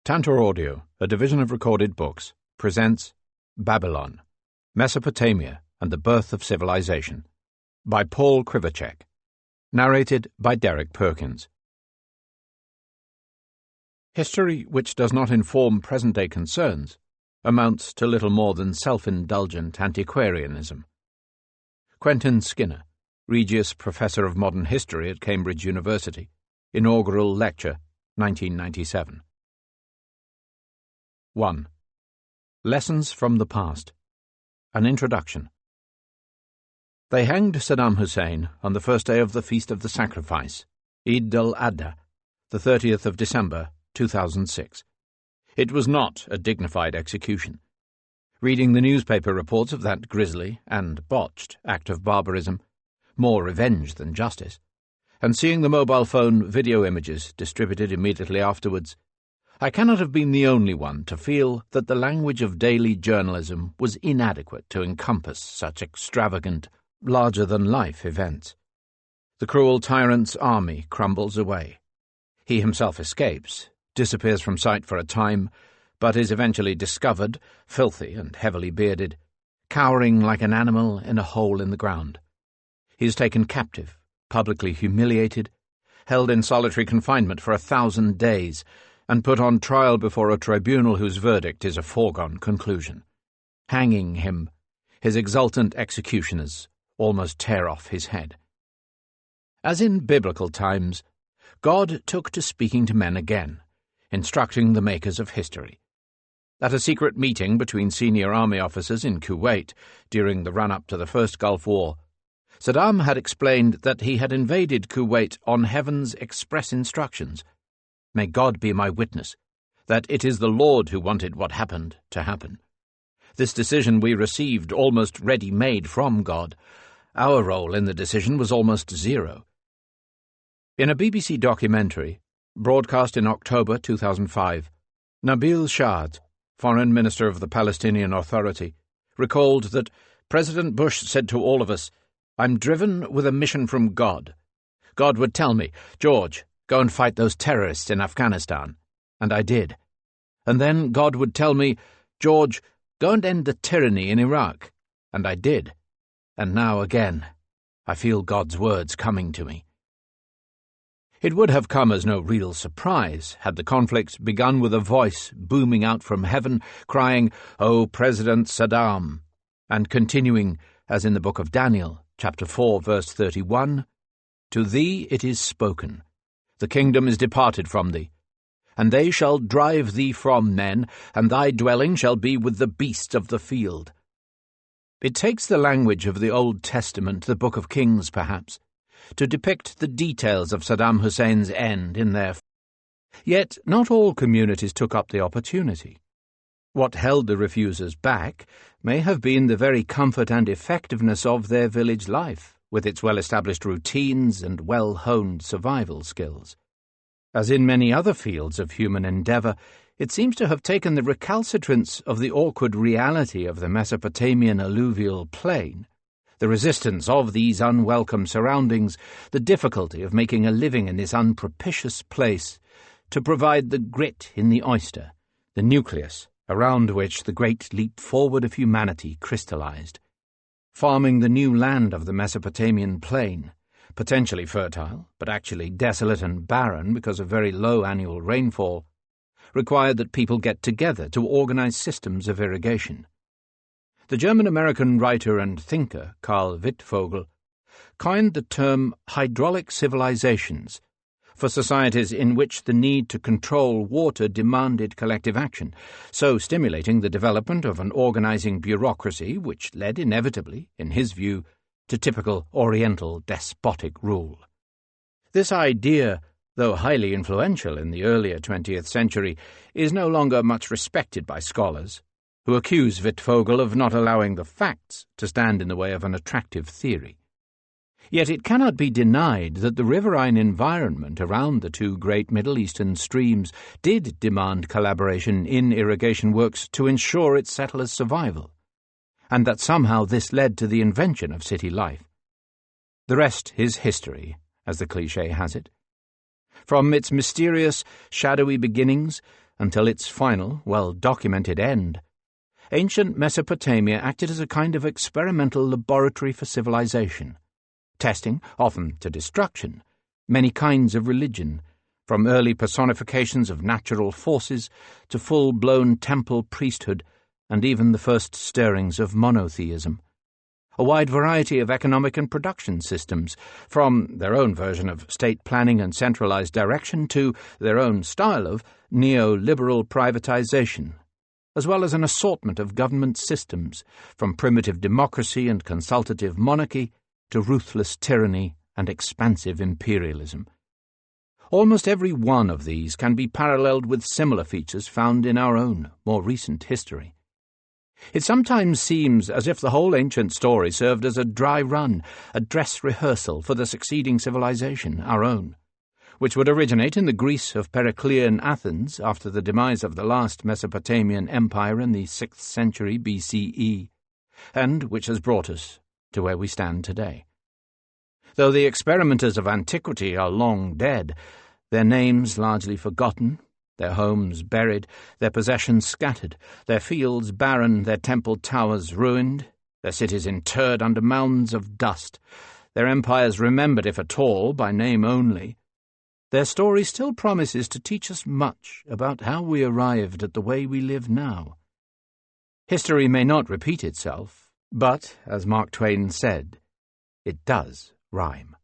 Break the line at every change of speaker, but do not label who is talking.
Tantor Audio, a division of Recorded Books, presents Babylon, Mesopotamia and the Birth of Civilization, by Paul Krivacek, narrated by Derek Perkins. History which does not inform present-day concerns amounts to little more than self-indulgent antiquarianism. Quentin Skinner, Regius Professor of Modern History at Cambridge University, Inaugural Lecture, 1997. 1. Lessons from the Past. An Introduction. They hanged Saddam Hussein on the first day of the Feast of the Sacrifice, Eid al-Adha, the 30th of December, 2006. It was not a dignified execution. Reading the newspaper reports of that grisly and botched act of barbarism, more revenge than justice, and seeing the mobile phone video images distributed immediately afterwards, I cannot have been the only one to feel that the language of daily journalism was inadequate to encompass such extravagant, larger-than-life events. The cruel tyrant's army crumbles away. He himself escapes, disappears from sight for a time, but is eventually discovered, filthy and heavily bearded, cowering like an animal in a hole in the ground. He is taken captive, publicly humiliated, held in solitary confinement for 1,000 days, and put on trial before a tribunal whose verdict is a foregone conclusion. Hanging him, his exultant executioners almost tear off his head. As in biblical times, God took to speaking to men again, instructing the makers of history. At a secret meeting between senior army officers in Kuwait during the run-up to the First Gulf War, Saddam had explained that he had invaded Kuwait on heaven's express instructions. May God be my witness, that it is the Lord who wanted what happened to happen. This decision we received almost ready-made from God. Our role in the decision was almost zero. In a BBC documentary, broadcast in October 2005, Nabil Shahd, Foreign Minister of the Palestinian Authority, recalled that President Bush said to all of us, "I'm driven with a mission from God. God would tell me, George, go and fight those terrorists in Afghanistan. And I did. And then God would tell me, George, go and end the tyranny in Iraq. And I did. And now again, I feel God's words coming to me." It would have come as no real surprise had the conflict begun with a voice booming out from heaven, crying, "O President Saddam," and continuing, as in the book of Daniel, chapter 4, verse 31, "To thee it is spoken. The kingdom is departed from thee, and they shall drive thee from men, and thy dwelling shall be with the beasts of the field." It takes the language of the Old Testament, the Book of Kings perhaps, to depict the details of Saddam Hussein's end in their. Yet not all communities took up the opportunity. What held the refusers back may have been the very comfort and effectiveness of their village life, with its well-established routines and well-honed survival skills. As in many other fields of human endeavour, it seems to have taken the recalcitrance of the awkward reality of the Mesopotamian alluvial plain, the resistance of these unwelcome surroundings, the difficulty of making a living in this unpropitious place, to provide the grit in the oyster, the nucleus around which the great leap forward of humanity crystallized. Farming the new land of the Mesopotamian plain, potentially fertile, but actually desolate and barren because of very low annual rainfall, required that people get together to organize systems of irrigation. The German-American writer and thinker Karl Wittfogel coined the term hydraulic civilizations for societies in which the need to control water demanded collective action, so stimulating the development of an organizing bureaucracy which led inevitably, in his view, to typical Oriental despotic rule. This idea, though highly influential in the earlier 20th century, is no longer much respected by scholars, who accuse Wittfogel of not allowing the facts to stand in the way of an attractive theory. Yet it cannot be denied that the riverine environment around the two great Middle Eastern streams did demand collaboration in irrigation works to ensure its settlers' survival, and that somehow this led to the invention of city life. The rest is history, as the cliché has it. From its mysterious, shadowy beginnings, until its final, well-documented end, ancient Mesopotamia acted as a kind of experimental laboratory for civilization, testing, often to destruction, many kinds of religion, from early personifications of natural forces to full-blown temple priesthood and even the first stirrings of monotheism. A wide variety of economic and production systems, from their own version of state planning and centralized direction to their own style of neoliberal privatization, as well as an assortment of government systems, from primitive democracy and consultative monarchy to ruthless tyranny and expansive imperialism. Almost every one of these can be paralleled with similar features found in our own more recent history. It sometimes seems as if the whole ancient story served as a dry run, a dress rehearsal for the succeeding civilization, our own, which would originate in the Greece of Periclean Athens after the demise of the last Mesopotamian empire in the 6th century BCE, and which has brought us to where we stand today. Though the experimenters of antiquity are long dead, their names largely forgotten, their homes buried, their possessions scattered, their fields barren, their temple towers ruined, their cities interred under mounds of dust, their empires remembered, if at all, by name only, their story still promises to teach us much about how we arrived at the way we live now. History may not repeat itself, but, as Mark Twain said, it does rhyme.